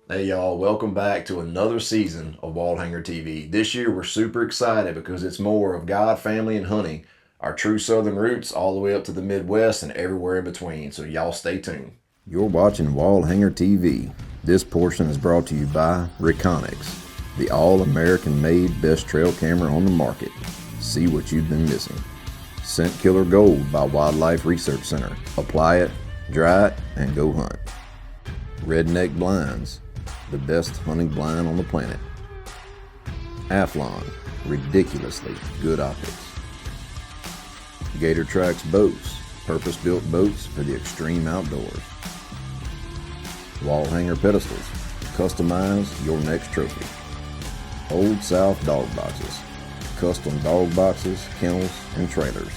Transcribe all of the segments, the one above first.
Hey y'all, welcome back to another season of Wallhanger TV. This year we're super excited because it's more of God, family, and hunting, our true southern roots all the way up to the Midwest and everywhere in between, so y'all stay tuned. You're watching Wallhanger TV. This portion is brought to you by Reconyx, the all-American made best trail camera on the market. See what you've been missing. Scent Killer Gold by Wildlife Research Center. Apply it, dry it, and go hunt. Redneck Blinds, the best hunting blind on the planet. Athlon, ridiculously good optics. Gator Tracks Boats, purpose-built boats for the extreme outdoors. Wallhanger Pedestals, customize your next trophy. Old South Dog Boxes, custom dog boxes, kennels, and trailers.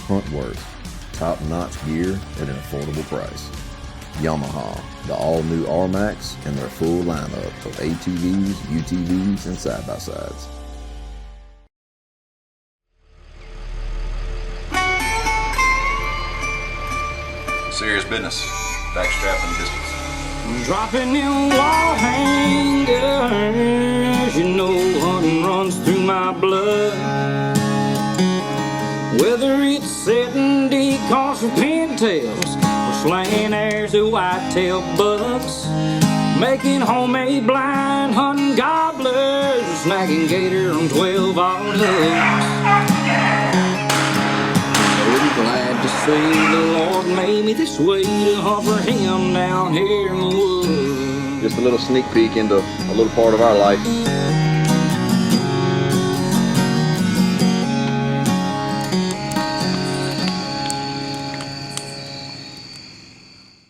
Huntworth, top-notch gear at an affordable price. Yamaha, the all-new R-Max and their full lineup of ATVs, UTVs, and side-by-sides. Serious business. Backstrapping distance. Dropping in wall hangers, you know hunting runs through my blood. Whether it's setting decals for pintails or slaying airs of whitetail bucks, making homemade blind hunting gobblers, or snagging gator on 12-aught hooks. I'm glad to say the Lord made me this way to hunt for Him down here in the woods. Just a little sneak peek into a little part of our life.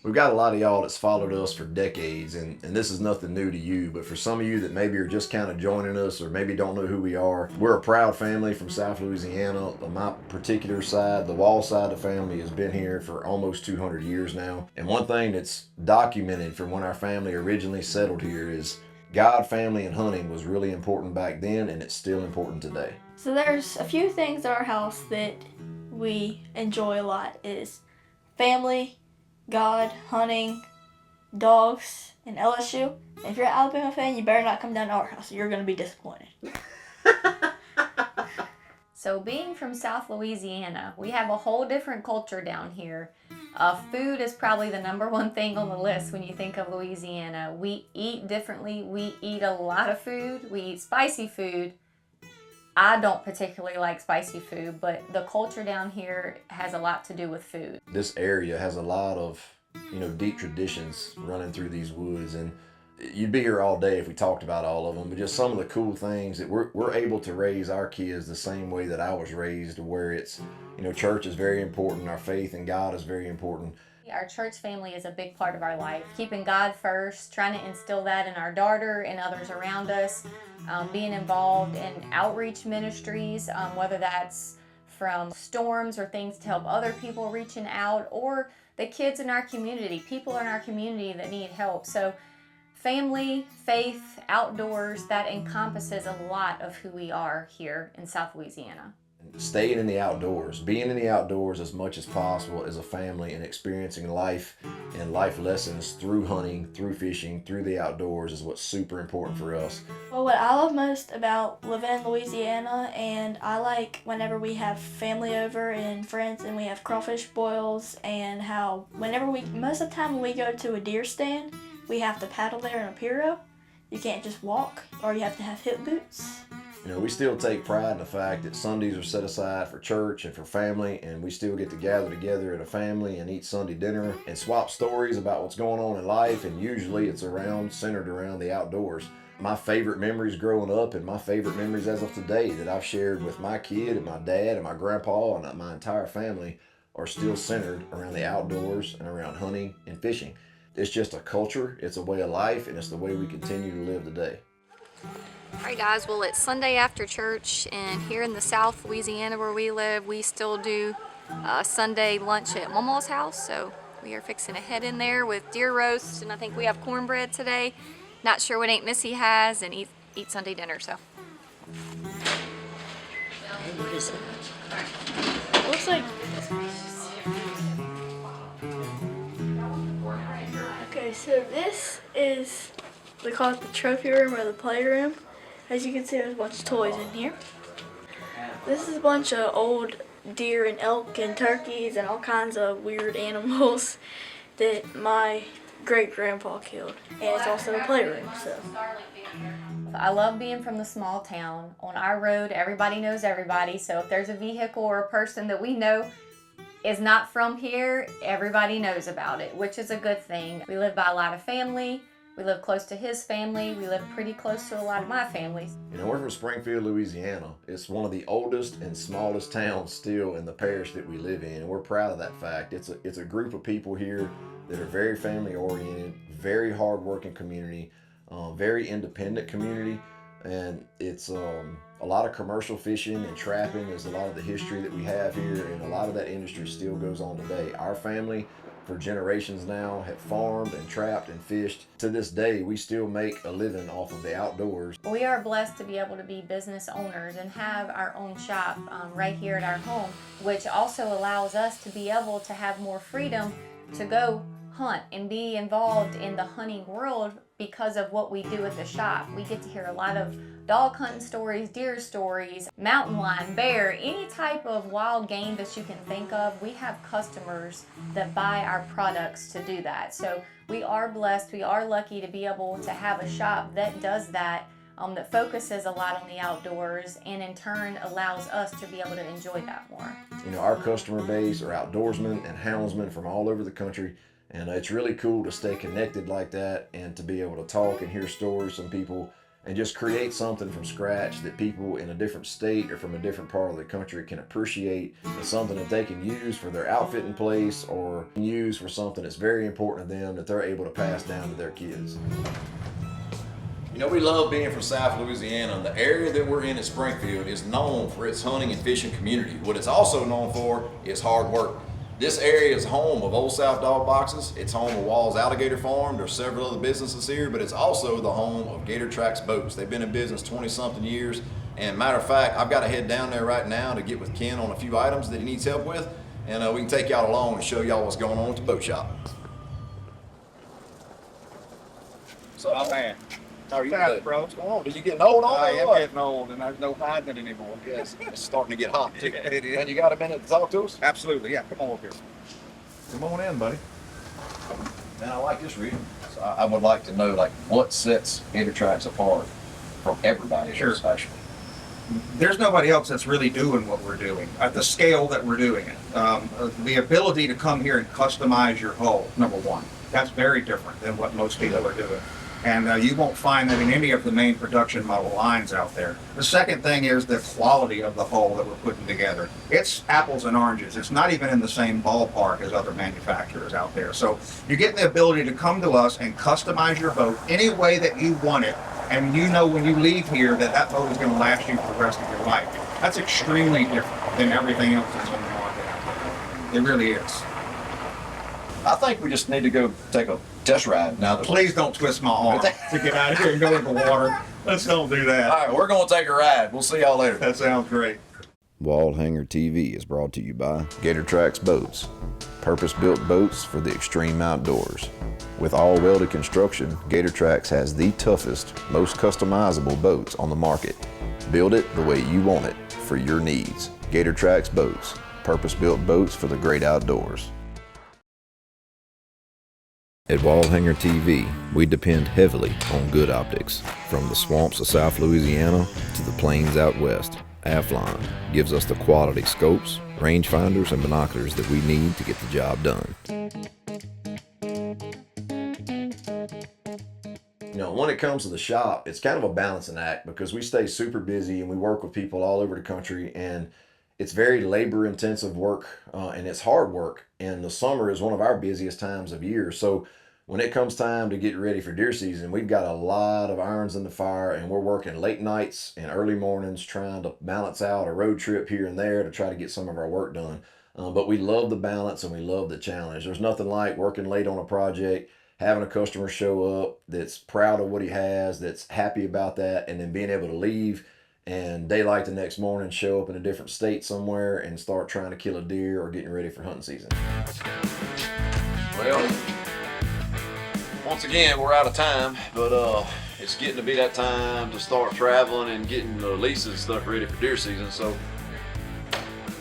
We've got a lot of y'all that's followed us for decades, and this is nothing new to you, but for some of you that maybe are just kind of joining us or maybe don't know who we are, we're a proud family from South Louisiana. On my particular side, the Wall side of the family has been here for almost 200 years now. And one thing that's documented from when our family originally settled here is God, family, and hunting was really important back then, and it's still important today. So there's a few things at our house that we enjoy a lot is family, God, hunting, dogs, and LSU. And if you're an Alabama fan, you better not come down to our house. You're going to be disappointed. So being from South Louisiana, we have a whole different culture down here. Food is probably the number one thing on the list when you think of Louisiana. We eat differently. We eat a lot of food. We eat spicy food. I don't particularly like spicy food, but the culture down here has a lot to do with food. This area has a lot of, deep traditions running through these woods, and you'd be here all day if we talked about all of them, but just some of the cool things that we're able to raise our kids the same way that I was raised, where it's, church is very important, our faith in God is very important. Our church family is a big part of our life. Keeping God first, trying to instill that in our daughter and others around us, being involved in outreach ministries, whether that's from storms or things to help other people reaching out, or the kids in our community, people in our community that need help. So family, faith, outdoors, that encompasses a lot of who we are here in South Louisiana. Staying in the outdoors, being in the outdoors as much as possible as a family, and experiencing life and life lessons through hunting, through fishing, through the outdoors is what's super important for us. Well, what I love most about living in Louisiana, and I like whenever we have family over and friends and we have crawfish boils, and how most of the time when we go to a deer stand, we have to paddle there in a pirogue. You can't just walk, or you have to have hip boots. We still take pride in the fact that Sundays are set aside for church and for family, and we still get to gather together at a family and eat Sunday dinner and swap stories about what's going on in life, and usually it's centered around the outdoors. My favorite memories growing up and my favorite memories as of today that I've shared with my kid and my dad and my grandpa and my entire family are still centered around the outdoors and around hunting and fishing. It's just a culture, it's a way of life, and it's the way we continue to live today. Alright guys, well it's Sunday after church, and here in the South Louisiana where we live, we still do Sunday lunch at Mama's house, so we are fixing to head in there with deer roast, and I think we have cornbread today. Not sure what Aunt Missy has, and eat Sunday dinner, so. What is it? It looks like... Okay, so this is, we call it the trophy room or the playroom. As you can see, there's a bunch of toys in here. This is a bunch of old deer and elk and turkeys and all kinds of weird animals that my great-grandpa killed. And it's also a playroom, so. I love being from the small town. On our road, everybody knows everybody, so if there's a vehicle or a person that we know is not from here, everybody knows about it, which is a good thing. We live by a lot of family. We live close to his family. We live pretty close to a lot of my families. You know, we're from Springfield, Louisiana. It's one of the oldest and smallest towns still in the parish that we live in, and we're proud of that fact. It's a group of people here that are very family oriented, very hard-working community, very independent community, and it's a lot of commercial fishing and trapping is a lot of the history that we have here, and a lot of that industry still goes on today. Our family, for generations now, have farmed and trapped and fished. To this day, we still make a living off of the outdoors. We are blessed to be able to be business owners and have our own shop right here at our home, which also allows us to be able to have more freedom to go hunt and be involved in the hunting world because of what we do at the shop. We get to hear a lot of dog hunting stories, deer stories, mountain lion, bear, any type of wild game that you can think of. We have customers that buy our products to do that. So we are blessed, we are lucky to be able to have a shop that does that, that focuses a lot on the outdoors and in turn allows us to be able to enjoy that more. You know, our customer base are outdoorsmen and houndsmen from all over the country. And it's really cool to stay connected like that and to be able to talk and hear stories from people and just create something from scratch that people in a different state or from a different part of the country can appreciate, and something that they can use for their outfitting place or use for something that's very important to them that they're able to pass down to their kids. You know, we love being from South Louisiana. The area that we're in at Springfield is known for its hunting and fishing community. What it's also known for is hard work. This area is home of Old South Dog Boxes. It's home of Wall's Alligator Farm. There's several other businesses here, but it's also the home of Gator Tracks Boats. They've been in business 20-something years. And matter of fact, I've got to head down there right now to get with Ken on a few items that he needs help with. And we can take y'all along and show y'all what's going on at the boat shop. So, man, how are you today? Bro, what's going on? Are you getting old on I it or am what? getting old, and there's no hiding it anymore. Yes, it's starting to get hot too. It is. And you got a minute to talk to us? Absolutely, yeah. Come on up here. Come on in, buddy. Man, I like this reading. So I would like to know, like, what sets Gator Tracks apart from everybody Sure. else, actually. There's nobody else that's really doing what we're doing at the scale that we're doing it. The ability to come here and customize your hull, number one. That's very different than what most people are doing. And you won't find that in any of the main production model lines out there. The second thing is the quality of the hull that we're putting together. It's apples and oranges. It's not even in the same ballpark as other manufacturers out there. So you get the ability to come to us and customize your boat any way that you want it. And you know when you leave here that that boat is going to last you for the rest of your life. That's extremely different than everything else that's on the market out there. It really is. I think we just need to go take a test ride now. Please don't twist my arm to get out of here and go in the water. Let's don't do that. All right, we're going to take a ride. We'll see y'all later. That sounds great. Wallhanger TV is brought to you by Gator Tracks Boats, purpose-built boats for the extreme outdoors. With all welded construction, Gator Tracks has the toughest, most customizable boats on the market. Build it the way you want it for your needs. Gator Tracks Boats, purpose-built boats for the great outdoors. At Wallhanger TV, we depend heavily on good optics. From the swamps of South Louisiana to the plains out west, Athlon gives us the quality scopes, rangefinders, and binoculars that we need to get the job done. You know, when it comes to the shop, it's kind of a balancing act because we stay super busy and we work with people all over the country, and it's very labor-intensive work and it's hard work. And the summer is one of our busiest times of year. So when it comes time to get ready for deer season, we've got a lot of irons in the fire, and we're working late nights and early mornings trying to balance out a road trip here and there to try to get some of our work done. But we love the balance and we love the challenge. There's nothing like working late on a project, having a customer show up that's proud of what he has, that's happy about that, and then being able to leave and daylight the next morning, show up in a different state somewhere and start trying to kill a deer or getting ready for hunting season. Well, Once again, we're out of time, but it's getting to be that time to start traveling and getting the leases and stuff ready for deer season. So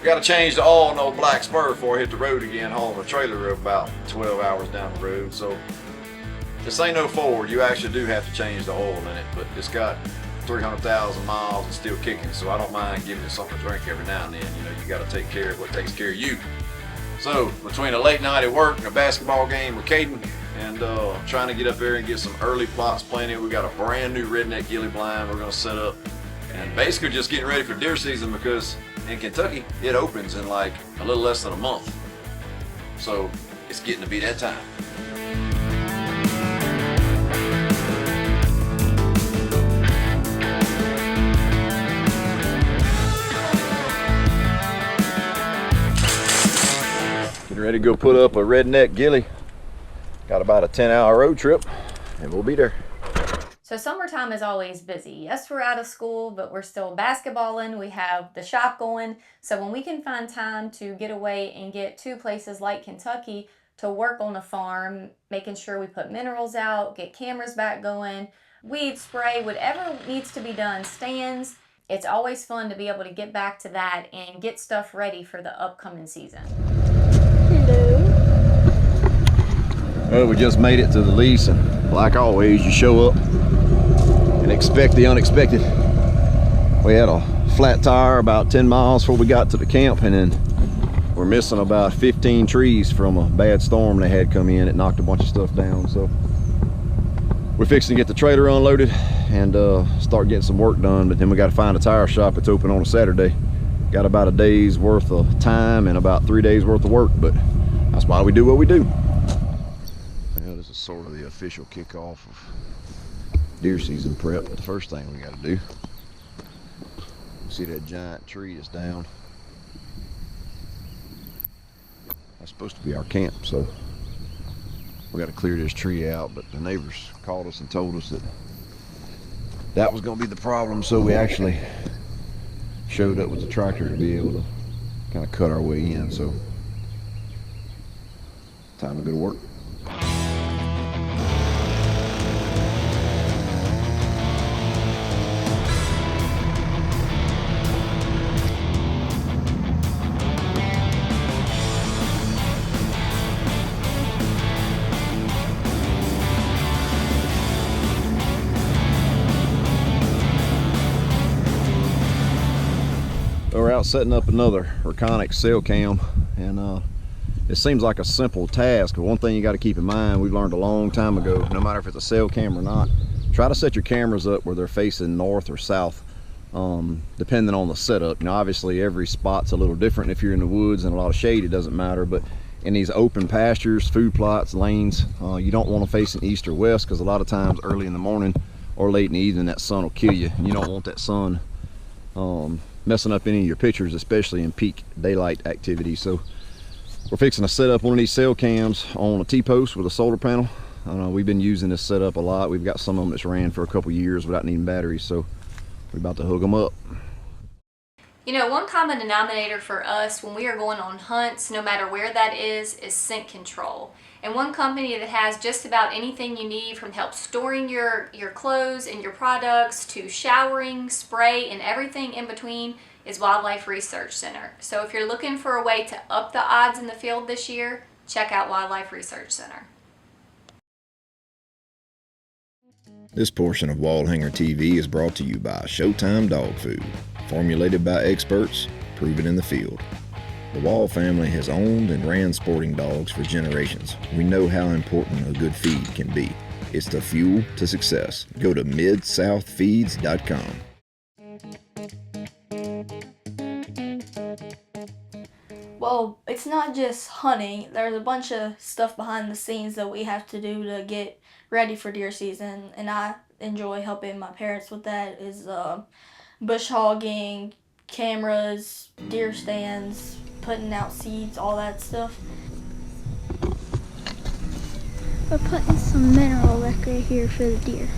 we got to change the oil on old Black Spur before I hit the road again, hauling a trailer about 12 hours down the road. So this ain't no Ford. You actually do have to change the oil in it, but it's got 300,000 miles and still kicking. So I don't mind giving it something to drink every now and then. You know, you got to take care of what takes care of you. So between a late night at work and a basketball game with Caden, and trying to get up there and get some early plots planted. We got a brand new redneck ghillie blind we're gonna set up, and basically just getting ready for deer season, because in Kentucky it opens in like a little less than a month. So it's getting to be that time. Getting ready to go put up a redneck ghillie. Got about a 10-hour road trip, and we'll be there. So summertime is always busy. Yes, we're out of school, but we're still basketballing. We have the shop going. So when we can find time to get away and get to places like Kentucky to work on the farm, making sure we put minerals out, get cameras back going, weed spray, whatever needs to be done, stands. It's always fun to be able to get back to that and get stuff ready for the upcoming season. Hello. Well, we just made it to the lease, and like always, you show up and expect the unexpected. We had a flat tire about 10 miles before we got to the camp, and then we're missing about 15 trees from a bad storm they had come in. It knocked a bunch of stuff down. So we're fixing to get the trailer unloaded and start getting some work done, but then we got to find a tire shop that's open on a Saturday. Got about a day's worth of time and about 3 days worth of work, but that's why we do what we do. This is sort of the official kickoff of deer season prep. The first thing we got to do, you see that giant tree is down. That's supposed to be our camp, so we got to clear this tree out, but the neighbors called us and told us that that was going to be the problem, so we actually showed up with the tractor to be able to kind of cut our way in. So time to go to work. We're out setting up another Reconic cell cam, and it seems like a simple task, but one thing you got to keep in mind, we learned a long time ago, no matter if it's a cell cam or not, try to set your cameras up where they're facing north or south, depending on the setup. You know, obviously every spot's a little different. If you're in the woods and a lot of shade, it doesn't matter, but in these open pastures, food plots, lanes, you don't want to face an east or west, because a lot of times early in the morning or late in the evening that sun will kill you, and you don't want that sun messing up any of your pictures, especially in peak daylight activity. So we're fixing to set up one of these cell cams on a T-post with a solar panel. We've been using this setup a lot. We've got some of them that's ran for a couple years without needing batteries, so we're about to hook them up. You know, one common denominator for us when we are going on hunts, no matter where that is scent control. And one company that has just about anything you need, from help storing your clothes and your products to showering, spray, and everything in between, is Wildlife Research Center. So if you're looking for a way to up the odds in the field this year, check out Wildlife Research Center. This portion of Wallhanger TV is brought to you by Showtime Dog Food, formulated by experts, proven in the field. The Wall family has owned and ran sporting dogs for generations. We know how important a good feed can be. It's the fuel to success. Go to midsouthfeeds.com. Well, it's not just hunting. There's a bunch of stuff behind the scenes that we have to do to get ready for deer season, and I enjoy helping my parents with that. Is bush hogging, cameras, deer stands, putting out seeds, all that stuff. We're putting some mineral back right here for the deer.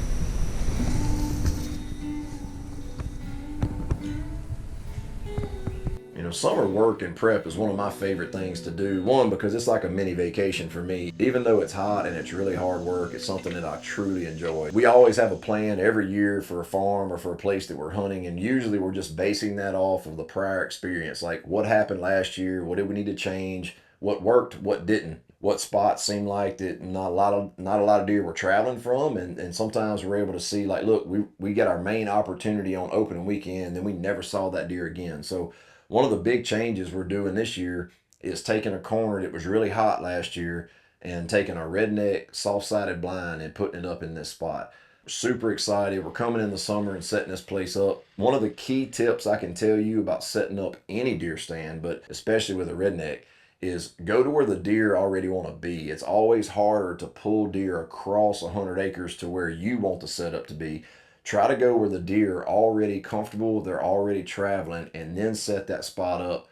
You Summer work and prep is one of my favorite things to do. One, because it's like a mini vacation for me. Even though it's hot and it's really hard work, it's something that I truly enjoy. We always have a plan every year for a farm or for a place that we're hunting, and usually we're just basing that off of the prior experience. Like, what happened last year? What did we need to change? What worked? What didn't? What spots seemed like that not a lot of deer were traveling from, and sometimes we're able to see, like, look, we get our main opportunity on opening weekend, then we never saw that deer again. So one of the big changes we're doing this year is taking a corner that was really hot last year and taking a redneck soft-sided blind and putting it up in this spot. We're super excited. We're coming in the summer and setting this place up. One of the key tips I can tell you about setting up any deer stand, but especially with a redneck, is go to where the deer already want to be. It's always harder to pull deer across 100 acres to where you want the setup to be. Try to go where the deer are already comfortable, they're already traveling, and then set that spot up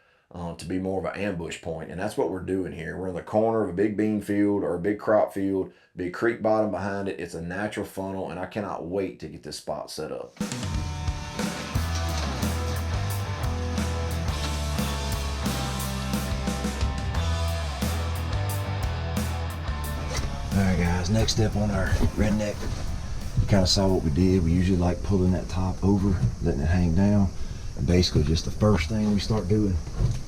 to be more of an ambush point. And that's what we're doing here. We're in the corner of a big bean field or a big crop field, big creek bottom behind it. It's a natural funnel, and I cannot wait to get this spot set up. Alright guys, next step on our redneck. You kind of saw what we did. We usually like pulling that top over, letting it hang down. And basically just the first thing we start doing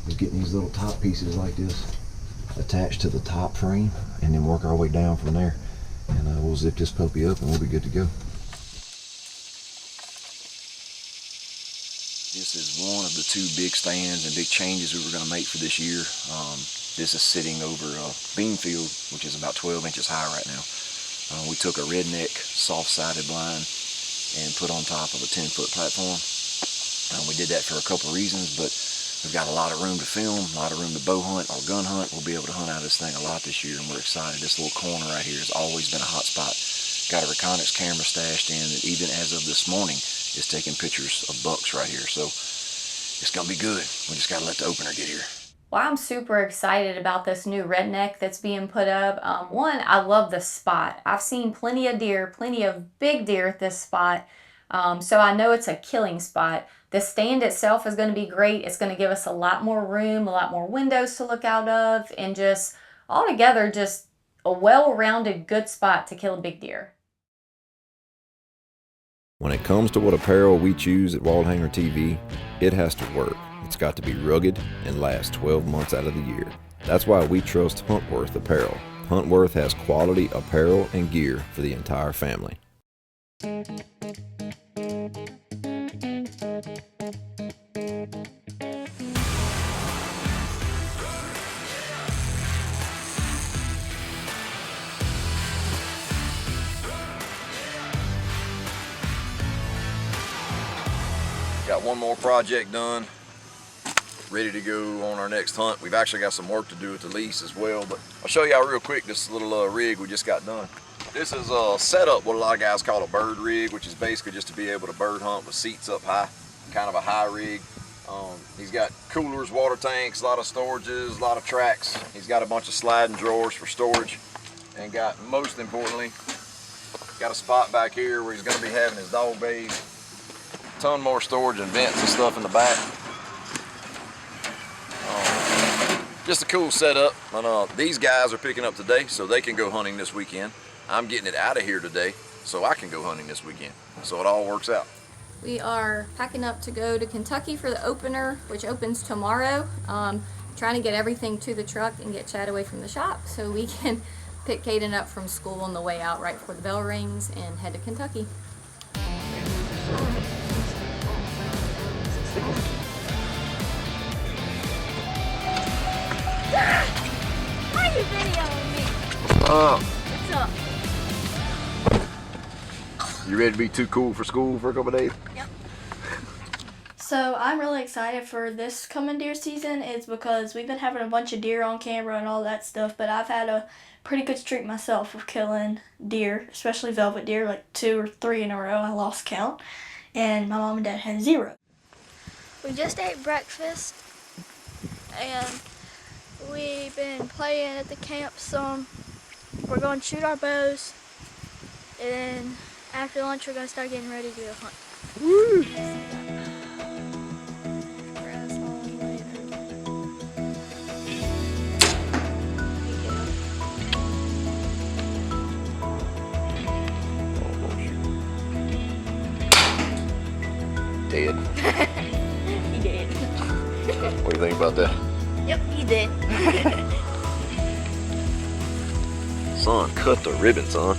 is getting these little top pieces like this attached to the top frame, and then work our way down from there. And we'll zip this puppy up and we'll be good to go. This is one of the two big stands and big changes we were going to make for this year. This is sitting over a bean field, which is about 12 inches high right now. We took a redneck soft-sided blind and put on top of a 10-foot platform. We did that for a couple of reasons, but we've got a lot of room to film, a lot of room to bow hunt or gun hunt. We'll be able to hunt out of this thing a lot this year, and we're excited. This little corner right here has always been a hot spot. Got a reconnaissance camera stashed in that even as of this morning is taking pictures of bucks right here. So it's gonna be good. We just gotta let the opener get here. Well, I'm super excited about this new redneck that's being put up. One, I love the spot. I've seen plenty of deer, plenty of big deer at this spot. So I know it's a killing spot. The stand itself is going to be great. It's going to give us a lot more room, a lot more windows to look out of, and just altogether just a well-rounded good spot to kill a big deer. When it comes to what apparel we choose at Wallhanger TV, it has to work. It's got to be rugged and last 12 months out of the year. That's why we trust Huntworth Apparel. Huntworth has quality apparel and gear for the entire family. Got one more project done, ready to go on our next hunt. We've actually got some work to do with the lease as well, but I'll show y'all real quick this little rig we just got done. This is a setup, what a lot of guys call a bird rig, which is basically just to be able to bird hunt with seats up high, kind of a high rig. He's got coolers, water tanks, a lot of storages, a lot of tracks. He's got a bunch of sliding drawers for storage, and got, most importantly, got a spot back here where he's going to be having his dog bays. Ton more storage and vents and stuff in the back. Just a cool setup. And, these guys are picking up today so they can go hunting this weekend. I'm getting it out of here today so I can go hunting this weekend. So it all works out. We are packing up to go to Kentucky for the opener, which opens tomorrow. Trying to get everything to the truck and get Chad away from the shop so we can pick Caden up from school on the way out right before the bell rings and head to Kentucky. Why are you videoing me? What's up? You ready to be too cool for school for a couple of days? Yep. So I'm really excited for this coming deer season. It's because we've been having a bunch of deer on camera and all that stuff, but I've had a pretty good streak myself of killing deer, especially velvet deer, like 2 or 3 in a row. I lost count, and my mom and dad had 0. We just ate breakfast, and we've been playing at the camp some. We're going to shoot our bows, and then after lunch we're going to start getting ready to go hunt. Woo! What do you think about that? Yep, he did. Son, cut the ribbon, son.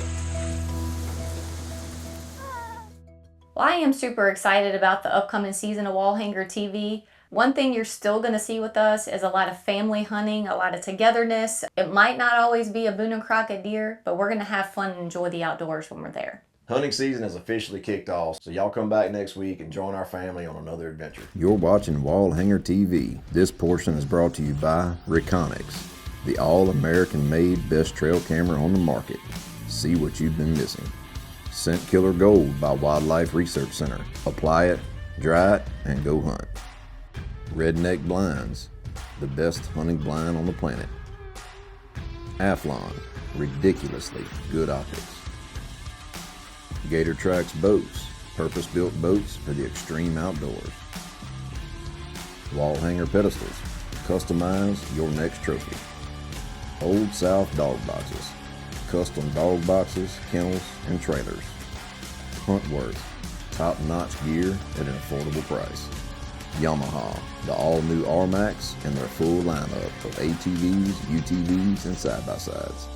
Well, I am super excited about the upcoming season of Wallhanger TV. One thing you're still going to see with us is a lot of family hunting, a lot of togetherness. It might not always be a Boone and Crockett deer, but we're going to have fun and enjoy the outdoors when we're there. Hunting season has officially kicked off, so y'all come back next week and join our family on another adventure. You're watching Wallhanger TV. This portion is brought to you by Reconyx, the all-American made best trail camera on the market. See what you've been missing. Scent Killer Gold by Wildlife Research Center. Apply it, dry it, and go hunt. Redneck Blinds, the best hunting blind on the planet. Athlon, ridiculously good optics. Gator Tracks Boats, purpose-built boats for the extreme outdoors. Wallhanger Pedestals, customize your next trophy. Old South Dog Boxes, custom dog boxes, kennels, and trailers. Huntworth, top-notch gear at an affordable price. Yamaha, the all-new R-Max and their full lineup of ATVs, UTVs, and side-by-sides.